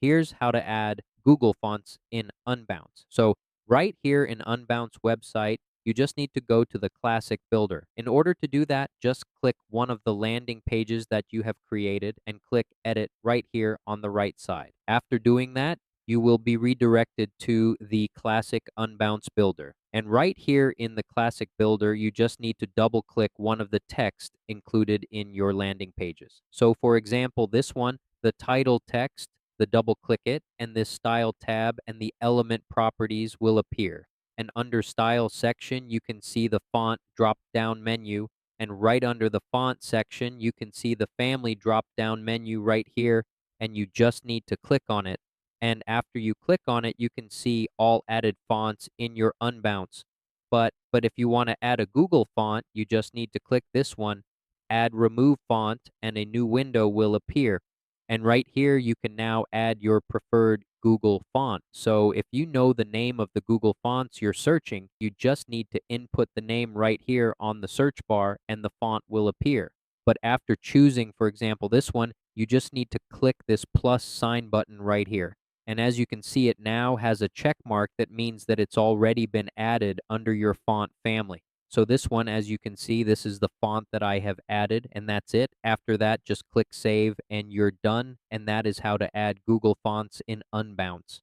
here's how to add Google Fonts in Unbounce. So right here in Unbounce website, you just need to go to the classic builder. In order to do that, just click one of the landing pages that you have created and click edit right here on the right side. After doing that, you will be redirected to the classic Unbounce builder. And right here in the classic builder, you just need to double click one of the text included in your landing pages. So for example, this one, the title text, the double click it, and this style tab and the element properties will appear. And under style section, you can see the font drop down menu. And right under the font section, you can see the family drop down menu right here. And you just need to click on it. And after you click on it, you can see all added fonts in your Unbounce. But if you want to add a Google font, you just need to click this one, add remove font, and a new window will appear. And right here, you can now add your preferred Google font. So if you know the name of the Google fonts you're searching, you just need to input the name right here on the search bar and the font will appear. But after choosing, for example, this one, you just need to click this plus sign button right here. And as you can see, it now has a check mark that means that it's already been added under your font family. So this one, as you can see, this is the font that I have added, and that's it. After that, just click save and you're done. And that is how to add Google Fonts in Unbounce.